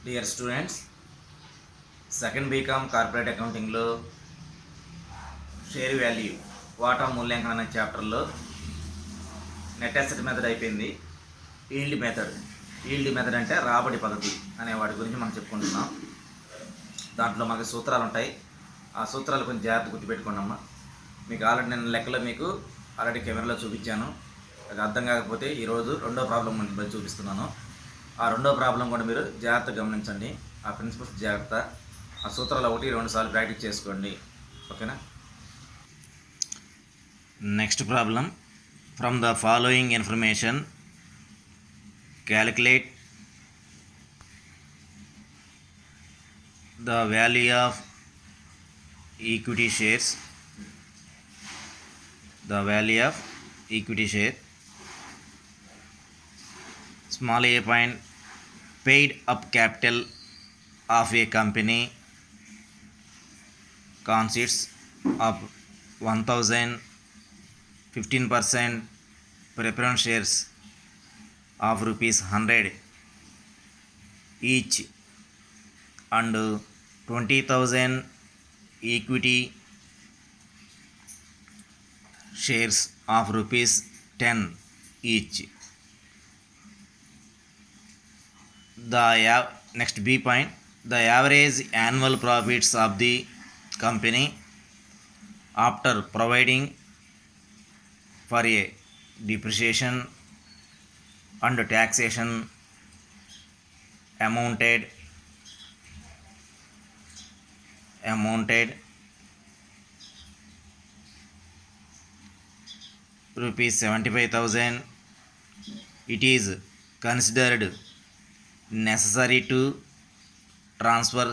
Dear students, second BCom corporate అకౌంటింగ్లో share value వాటా మూల్యాంకనం అనే చాప్టర్లో నెట్ అసెట్ మెథడ్ అయిపోయింది. ఈల్డ్ మెథడ్ అంటే రాబడి పద్ధతి అనే వాటి గురించి మనం చెప్పుకుంటున్నాం. దాంట్లో మనకి సూత్రాలు ఉంటాయి. ఆ సూత్రాలు కొంచెం జాగ్రత్త గుర్తుపెట్టుకోండి అమ్మా. మీకు ఆల్రెడీ నేను లెక్కలో మీకు ఆల్రెడీ కెమెరాలో చూపించాను. అది అర్థం కాకపోతే ఈరోజు రెండో ప్రాబ్లం నేను చూపిస్తున్నాను. ఆ రెండో ప్రాబ్లం కూడా మీరు జాగ్రత్తగా గమనించండి. ఆ ప్రిన్సిపల్స్ జాగ్రత్త, ఆ సూత్రాలు 1-2 సార్లు ప్రాక్టీస్ చేసుకోండి. ఓకేనా? Next problem, from the following information calculate the value of equity shares. The value of equity share. Small a point, paid up capital of a company consists of 1000, 15% preference shares of ₹100 each and 20,000 equity shares of ₹10 each. Next B point, the average annual profits of the company after providing for a depreciation and taxation amounted ₹75,000. It is considered necessary to transfer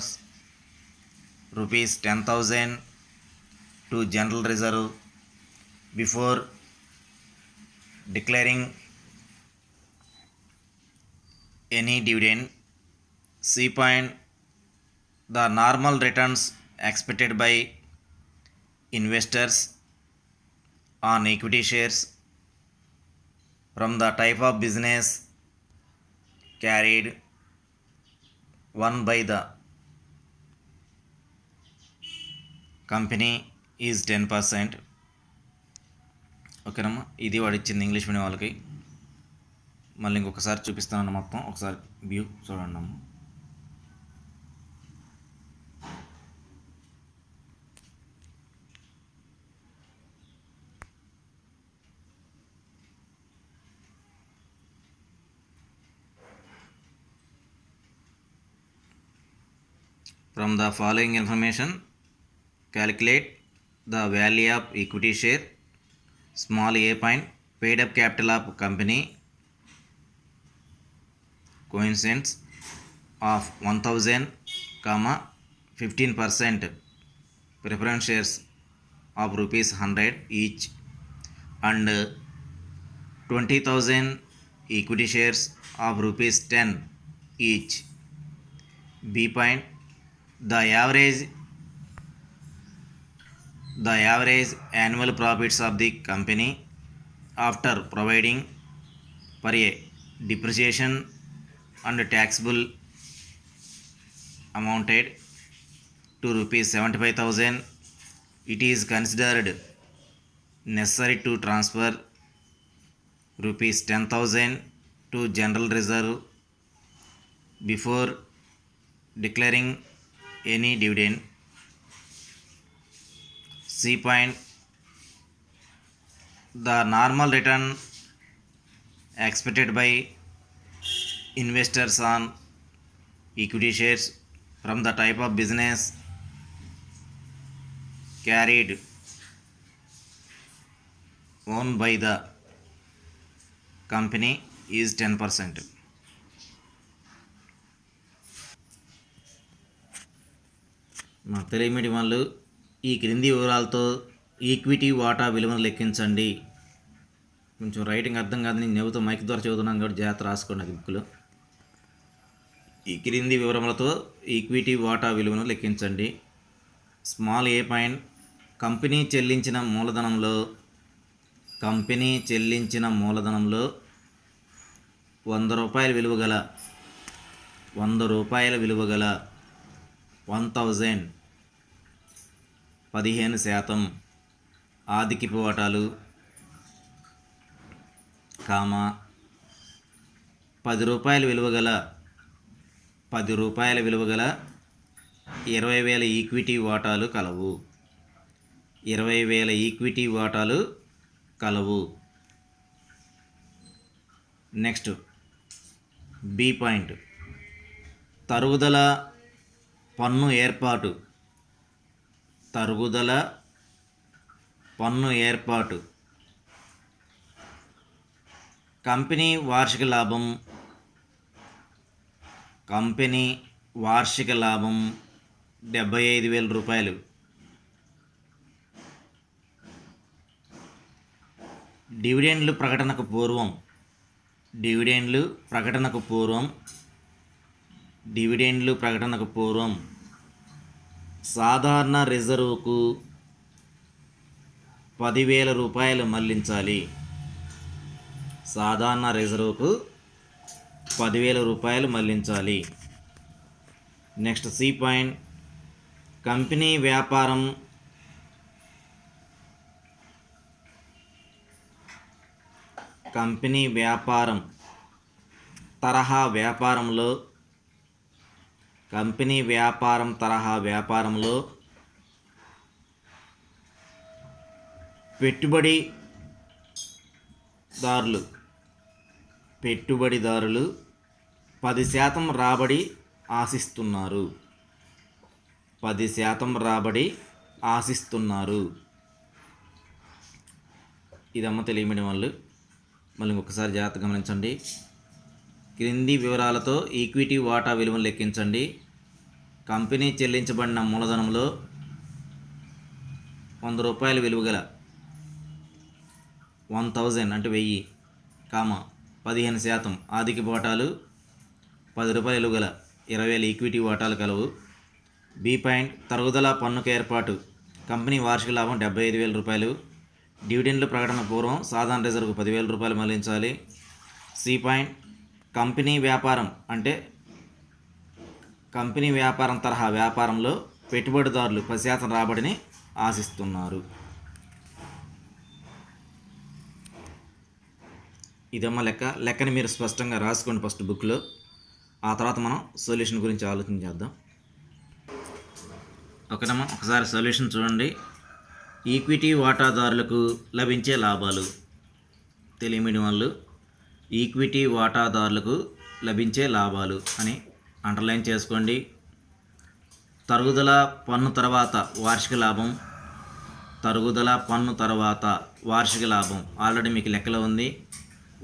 ₹10,000 to general reserve before declaring any dividend. C point, the normal returns expected by investors on equity shares from the type of business carried on by the company is 10%. ఓకేనమ్మా, ఇది వాడు ఇచ్చింది English medium వాళ్ళకి. మళ్ళీ ఇంకొకసారి చూపిస్తానన్న మొత్తం ఒకసారి view చూడండి అమ్మ. From the following information calculate the value of equity share. Small a point, paid up capital of company coincidence of 1000, 15% preference shares of ₹100 each and 20,000 equity shares of ₹10 each. B point, the average annual profits of the company after providing for a depreciation and taxable amounted to ₹75,000. It is considered necessary to transfer ₹10,000 to general reserve before declaring any dividend. C point, the normal return expected by investors on equity shares from the type of business carried on by the company is 10%. మా Telugu medium వాళ్ళు ఈ క్రింది వివరాలతో equity వాటా విలువను లెక్కించండి. కొంచెం writing అర్థం కాదు, నేను చెబుతూ మైక్ ద్వారా చదువుతున్నాను కాబట్టి జాగ్రత్త రాసుకోండి అది బుక్లో. ఈ క్రింది వివరములతో ఈక్విటీ వాటా విలువను లెక్కించండి. స్మాల్ ఏ పాయింట్, కంపెనీ చెల్లించిన మూలధనంలో ₹100 విలువ గల రూపాయల విలువ గల 1000 15% ఆదికపు వాటాలు, కామా 10 రూపాయల విలువ గల 20,000 ఈక్విటీ వాటాలు కలవు. 20,000 ఈక్విటీ వాటాలు కలవు. నెక్స్ట్ బి పాయింట్, తరుగుదల పన్ను ఏర్పాటు. తరుగుదల పన్ను ఏర్పాటు కంపెనీ వార్షిక లాభం 75,000 రూపాయలు. డివిడెండ్లు ప్రకటనకు పూర్వం సాధారణ రిజర్వుకు 10,000 రూపాయలు మళ్లించాలి. సాధారణ రిజర్వుకు 10,000 రూపాయలు మళ్లించాలి. నెక్స్ట్ సి పాయింట్, కంపెనీ వ్యాపారం తరహా వ్యాపారంలో పెట్టుబడిదారులు 10% రాబడి ఆశిస్తున్నారు. 10% రాబడి ఆశిస్తున్నారు. ఇదమ్మ తెలియమని వాళ్ళు మళ్ళీ ఒకసారి జాగ్రత్తగా గమనించండి. క్రింది వివరాలతో ఈక్విటీ వాటా విలువను లెక్కించండి. కంపెనీ చెల్లించబడిన మూలధనంలో 100 రూపాయల విలువ గల 1000 అంటే 1000, కామా 15% ఆదికపు వాటాలు, 10 రూపాయల విలువ గల 20,000 ఈక్విటీ వాటాలు కలవు. బి పాయింట్, తరుగుదల పన్నుకు ఏర్పాటు కంపెనీ వార్షిక లాభం 75,000 రూపాయలు. డివిడెండ్ల ప్రకటన పూర్వం సాధారణ రిజర్వుకు 10,000 రూపాయలు మళ్లించాలి. సి పాయింట్, కంపెనీ వ్యాపారం తరహా వ్యాపారంలో పెట్టుబడిదారులు 10% రాబడిని ఆశిస్తున్నారు. ఇదమ్మ లెక్కని మీరు స్పష్టంగా రాసుకోండి ఫస్ట్ బుక్లో. ఆ తర్వాత మనం సొల్యూషన్ గురించి ఆలోచించేద్దాం. ఓకేనమ్మా, ఒకసారి సొల్యూషన్ చూడండి. ఈక్విటీ వాటాదారులకు లభించే లాభాలు. తెలియని వాళ్ళు ఈక్విటీ వాటాదారులకు లభించే లాభాలు అని అండర్లైన్ చేసుకోండి. తరుగుదల పన్ను తర్వాత వార్షిక లాభం ఆల్రెడీ మీకు లెక్కలో ఉంది.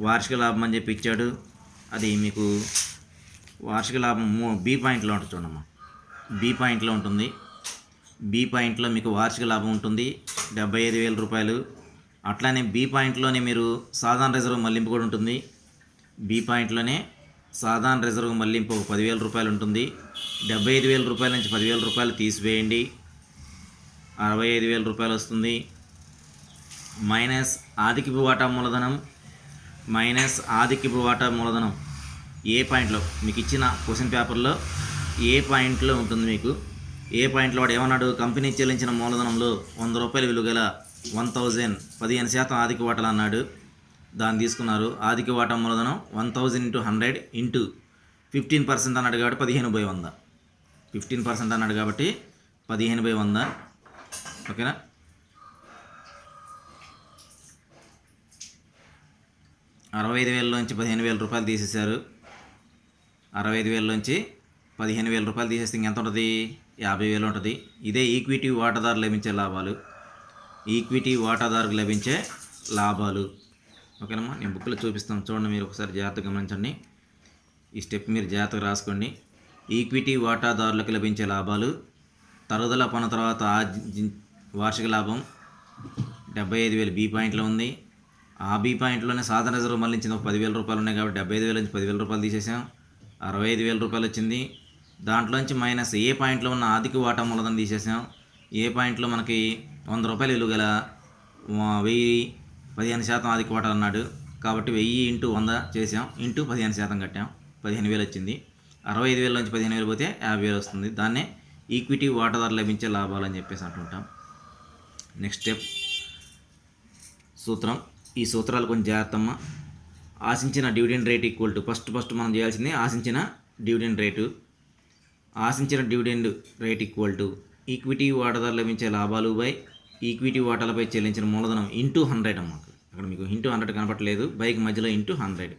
వార్షిక లాభం అని చెప్పి ఇచ్చాడు. అది మీకు వార్షిక లాభం బి పాయింట్లో ఉంటుంది చూడమ్మా. బి పాయింట్లో ఉంటుంది. బి పాయింట్లో మీకు వార్షిక లాభం ఉంటుంది 75,000 రూపాయలు. అట్లానే బి పాయింట్లోనే మీరు సాధారణ రిజర్వ్ మళ్లింపు కూడా ఉంటుంది. బి పాయింట్లోనే సాధారణ రిజర్వ్ మళ్లింపు 10,000 రూపాయలు ఉంటుంది. 75,000 రూపాయల నుంచి 10,000 రూపాయలు తీసివేయండి, 65,000 రూపాయలు వస్తుంది. మైనస్ ఆదికపు వాటా మూలధనం ఏ పాయింట్లో మీకు ఇచ్చిన క్వశ్చన్ పేపర్లో ఏ పాయింట్లో ఉంటుంది. మీకు ఏ పాయింట్లో వాడు ఏమన్నాడు, కంపెనీ చెల్లించిన మూలధనంలో 100 రూపాయల విలువ గల 1000 15% ఆదిక వాటాలు అన్నాడు. దాన్ని తీసుకున్నారు. ఆదిక వాటా మూలధనం 1000 × 100 × 15% అన్నాడు కాబట్టి 15/100. 15% అన్నాడు కాబట్టి 15/100. ఓకేనా. 65,000 నుంచి 15,000 రూపాయలు తీసేశారు. 65,000 నుంచి 15,000 రూపాయలు తీసేస్తే ఇంకెంత ఉంటుంది, 50,000 ఉంటుంది. ఇదే ఈక్విటీ వాటాదారులకు లభించే లాభాలు. ఓకేనమ్మా, నేను బుక్లో చూపిస్తాను చూడండి, మీరు ఒకసారి జాగ్రత్తగా గమనించండి. ఈ స్టెప్ మీరు జాగ్రత్తగా రాసుకోండి. ఈక్విటీ వాటాదారులకు లభించే లాభాలు, తరుగుదల పన్ను తర్వాత వార్షిక లాభం 75,000 బి పాయింట్లో ఉంది. ఆ బి పాయింట్లోనే సాధారణ రిజర్వ్ మళ్ళించింది 10,000 రూపాయలు ఉన్నాయి కాబట్టి 75,000 నుంచి 10,000 రూపాయలు తీసేసాం, 65,000 రూపాయలు వచ్చింది. దాంట్లోంచి మైనస్ ఏ పాయింట్లో ఉన్న ఆదిక వాటా మూలధనం తీసేసాం. ఏ పాయింట్లో మనకి 100 రూపాయలు విలువ గల 1000 15% ఆదిక వాటాలు అన్నాడు కాబట్టి 1000 × 100 చేసాం, ఇంటూ 15% కట్టాం, 15,000 వచ్చింది. 65,000 నుంచి 15,000 పోతే 50,000 వస్తుంది. దాన్నే ఈక్విటీ వాటాదారు లభించే లాభాలు అని చెప్పేసి అంటుంటాం. నెక్స్ట్ స్టెప్ సూత్రం. ఈ సూత్రాలు కొంచెం జాగ్రత్తమ్మ. ఆశించిన dividend rate equal to first మనం చేయాల్సింది ఆశించిన డివిడెండ్ రేటు. ఆశించిన dividend rate equal to equity వాటాదారు లభించే లాభాలు బై ఈక్విటీ వాటాలపై చెల్లించిన మూలధనం ఇంటూ 100 అమ్మ. అక్కడ మీకు ఇంటూ 100 కనపట్లేదు, బైక్ మధ్యలో ఇంటూ 100.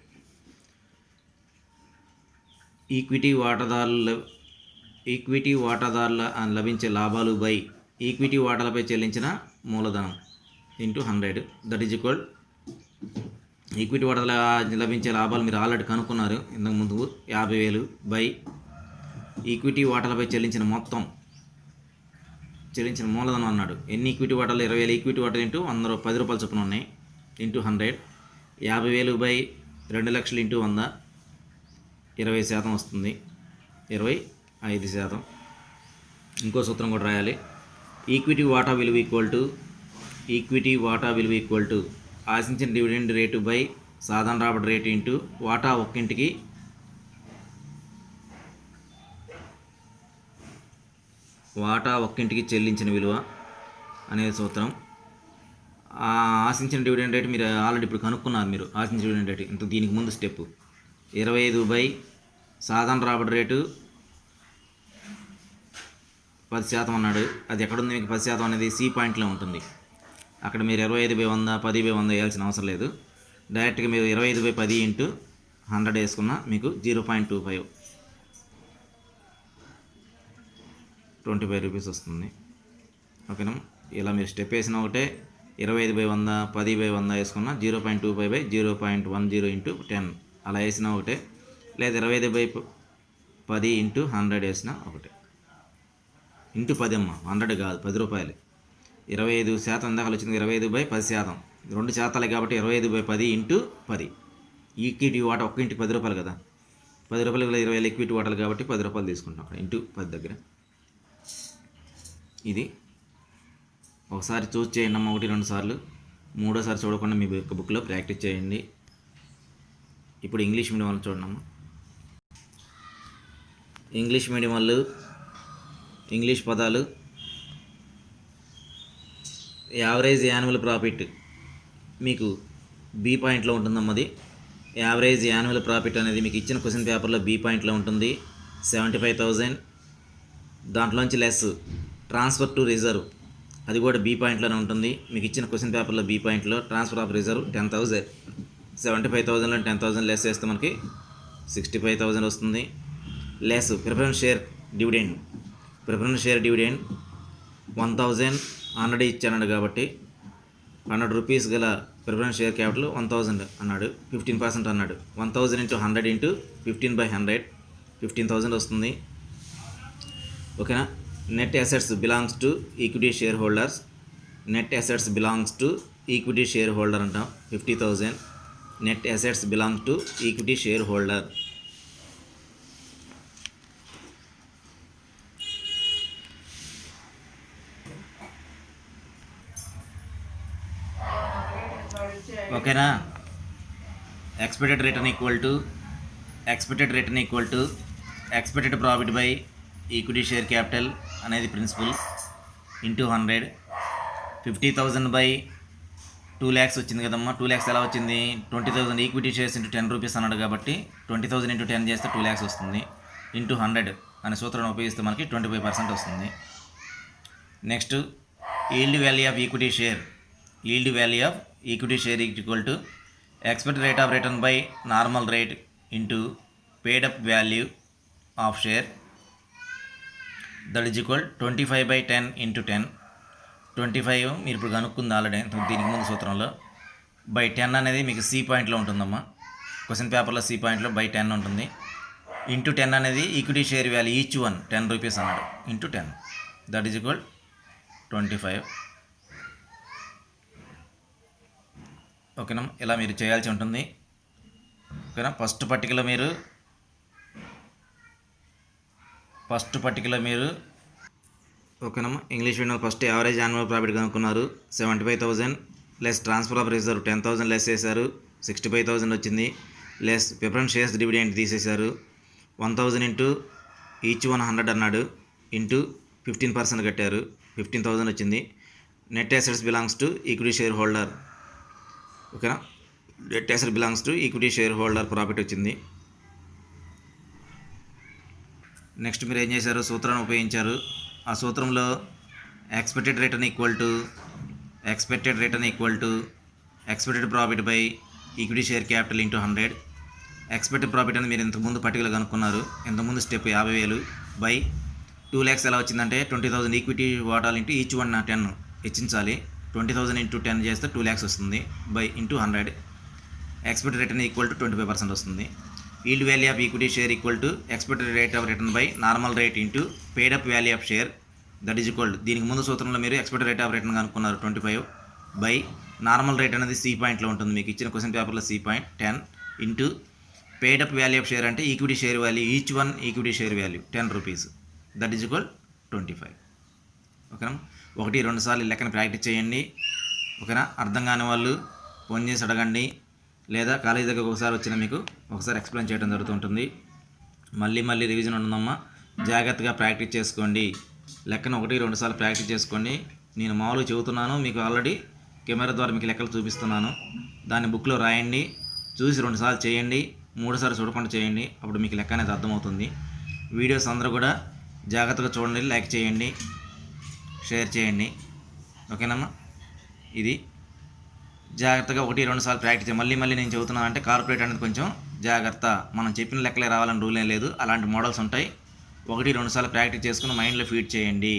ఈక్విటీ వాటాదారుల లభించే లాభాలు బై ఈక్విటీ వాటాలపై చెల్లించిన మూలధనం into 100. That is equal equity వాటాల లభించే లాభాలు మీరు ఆల్రెడీ కనుక్కున్నారు ఇంతకు ముందు 50,000 బై ఈక్విటీ వాటాలపై చెల్లించిన మూలధనం అన్నాడు. ఎన్ని ఈక్విటీ వాటాలు? 20,000 ఈక్విటీ వాటాలు ఇంటూ 10 రూపాయలు చొప్పున ఉన్నాయి ఇంటూ 100. 50,000 బై 2 లక్షలు ఇంటూ 100, 20% వస్తుంది, 25%. ఇంకో సూత్రం కూడా రాయాలి. ఈక్విటీ వాటా విలువ ఈక్వల్ టు ఆశించిన డివిడెండ్ రేటు బై సాధారణ రాబడి రేటు ఇంటూ వాటా ఒక్కింటికి చెల్లించిన విలువ అనేది సూత్రం. ఆశించిన డివిడెండ్ రేటు మీరు ఆల్రెడీ ఇప్పుడు కనుక్కున్నారు. మీరు ఆశించిన డివిడెండ్ రేటు ఇంత దీనికి ముందు స్టెప్ 25 బై సాధారణ రాబడి రేటు 10% అన్నాడు. అది ఎక్కడుంది మీకు? 10% అనేది సి పాయింట్లో ఉంటుంది. అక్కడ మీరు 25/100, 10/100 వేయాల్సిన అవసరం లేదు. డైరెక్ట్గా మీరు 25/10 ఇంటూ 100 వేసుకున్నా మీకు 0.25 25 రూపీస్ వస్తుంది. ఓకేనా? ఇలా మీరు స్టెప్ వేసిన ఒకటే 25/100, 10/100 వేసుకున్నా 0.25/0.10 ఇంటూ 10 అలా వేసినా ఒకటే, లేదా 25/10 ఇంటూ 100 వేసినా ఒకటే. ఇంటూ 10 అమ్మ, 100 కాదు, 10 రూపాయలు. 25% ఇందాక వచ్చింది 25/10%, 2 శాతాలే కాబట్టి 25/10 ఇంటూ 10. ఈక్విటీ వాటా ఒక్క ఇంటికి 10 రూపాయలు కదా, 10 రూపాయలు 20,000 ఈక్విటీ వాటాలు కాబట్టి 10 రూపాయలు తీసుకుంటాం అక్కడ ఇంటూ 10 దగ్గర. ఇది ఒకసారి చూస్ చేయండి అమ్మ, 1-2 సార్లు. మూడోసారి చూడకుండా మీ బుక్లో ప్రాక్టీస్ చేయండి. ఇప్పుడు ఇంగ్లీష్ మీడియం వాళ్ళు చూడండి అమ్మ. ఇంగ్లీష్ మీడియం వాళ్ళు ఇంగ్లీష్ పదాలు. యావరేజ్ యాన్యువల్ ప్రాఫిట్ మీకు బి పాయింట్లో ఉంటుందమ్మది. యావరేజ్ యాన్యువల్ ప్రాఫిట్ అనేది మీకు ఇచ్చిన క్వశ్చన్ పేపర్లో బి పాయింట్లో ఉంటుంది, 75,000. దాంట్లోంచి లెస్ ట్రాన్స్ఫర్ టు రిజర్వ్, అది కూడా బి పాయింట్లోనే ఉంటుంది. మీకు ఇచ్చిన క్వశ్చన్ పేపర్లో బి పాయింట్లో ట్రాన్స్ఫర్ ఆఫ్ రిజర్వ్ 10,000. 75,000లో 10,000 లెస్ చేస్తే మనకి 65,000 వస్తుంది. Less preference share dividend 1,000 already ఇచ్చాడు కాబట్టి 100 రూపీస్ గల ప్రిఫరెన్స్ షేర్ క్యాపిటల్ 1,000 అన్నాడు, 15% అన్నాడు. 1,000 ఇంటూ 100 ఇంటూ 15/100 15,000 వస్తుంది. ఓకేనా? Net assets belongs to equity shareholders. Net assets belongs to equity shareholder అంటాం. 50,000 net assets belongs to equity shareholder. ఓకేనా? Expected return equal to expected profit by equity share capital అనేది principal into 100. 50,000 బై 2 lakhs వచ్చింది కదమ్మా. 2 lakhs ఎలా వచ్చింది? 20,000 equity shares into 10 rupees అన్నాడు కాబట్టి 20,000 ఇంటూ 10 చేస్తే 2 lakhs వస్తుంది. ఇంటూ 100 అనే సూత్రాన్ని ఉపయోగిస్తే మనకి 25% వస్తుంది. Next yield value of equity share equal to expected rate of written by normal rate into paid up value of share, that is equal 25/10 into 10. 25 మీరు ఇప్పుడు కనుక్కుంది ఆల్రెడీ దీనికి ముందు సూత్రంలో. బై 10 అనేది మీకు సి పాయింట్లో ఉంటుందమ్మా. క్వశ్చన్ పేపర్లో సి పాయింట్లో బై 10 ఉంటుంది. ఇంటూ 10 అనేది equity share value each one 10 rupees అన్నాడు. Into 10 that is equal 25. ఓకేనా? ఇలా మీరు చేయాల్సి ఉంటుంది. ఓకేనా? ఫస్ట్ పట్టికలో మీరు ఓకేనమ్మా. English medium first average annual profit కనుక్కున్నారు. 75,000 less transfer of reserve 10,000 less చేశారు, 65,000 వచ్చింది. లెస్ ప్రిఫరెన్స్ షేర్స్ డివిడెండ్ తీసేశారు, 1000 ఇంటూ ఈచ్ 100 అన్నాడు, ఇంటూ 15% కట్టారు, 15,000 వచ్చింది. Net assets belongs to equity shareholder. ఓకేనా, net asset belongs to equity shareholder profit వచ్చింది. Next మీరు ఏం చేశారు, సూత్రాన్ని ఉపయోగించారు. ఆ సూత్రంలో expected return equal to expected profit by equity share capital into 100. Expected profit అని మీరు ఇంతకుముందు పర్టికులర్ కనుక్కున్నారు. ఇంతకుముందు స్టెప్ 50,000 బై 2 lakhs ఎలా వచ్చిందంటే 20,000 ఈక్విటీ వాటాలు ఇంటూ ఈచ్ 10 హెచ్చించాలి. 20,000 ఇంటూ 10 చేస్తే 2 lakhs వస్తుంది. By into 100. Expected return equal to 25% వస్తుంది. Yield value of equity share equal to expected rate of written by normal rate into paid up value of share, that is equal. దీనికి ముందు సూత్రంలో మీరు expected rate of return కనుక్కున్నారు 25 by normal rate అనేది C పాయింట్లో ఉంటుంది, మీకు ఇచ్చిన క్వశ్చన్ పేపర్లో C point 10 into paid up value of share అంటే equity share value, each one equity share value 10 rupees, that is equal 25. ఓకేనా, 1-2 సార్లు లెక్కన ప్రాక్టీస్ చేయండి. ఓకేనా, అర్థం కాని వాళ్ళు ఫోన్ చేసి అడగండి, లేదా కాలేజీ దగ్గర ఒకసారి వచ్చినా మీకు ఒకసారి ఎక్స్ప్లెయిన్ చేయడం జరుగుతుంటుంది. మళ్ళీ రివిజన్ ఉంటుందమ్మా, జాగ్రత్తగా ప్రాక్టీస్ చేసుకోండి. లెక్కను 1-2 సార్లు ప్రాక్టీస్ చేసుకోండి. నేను మామూలుగా చెబుతున్నాను, మీకు ఆల్రెడీ కెమెరా ద్వారా మీకు లెక్కలు చూపిస్తున్నాను. దాన్ని బుక్లో రాయండి, చూసి 2 సార్లు చేయండి, 3 సార్లు చూడకుండా చేయండి, అప్పుడు మీకు లెక్క అనేది అర్థమవుతుంది. వీడియోస్ అందరూ కూడా జాగ్రత్తగా చూడండి, లైక్ చేయండి, షేర్ చేయండి. ఓకేనమ్మా, ఇది జాగ్రత్తగా 1-2 సార్లు ప్రాక్టీస్ చేయండి. మళ్ళీ నేను చెబుతున్నాను అంటే కార్పొరేట్ అనేది కొంచెం జాగ్రత్త, మనం చెప్పిన లెక్కలే రావాలని రూల్ ఏం లేదు, అలాంటి మోడల్స్ ఉంటాయి. 1-2 సార్లు ప్రాక్టీస్ చేసుకుని మైండ్లో ఫీడ్ చేయండి.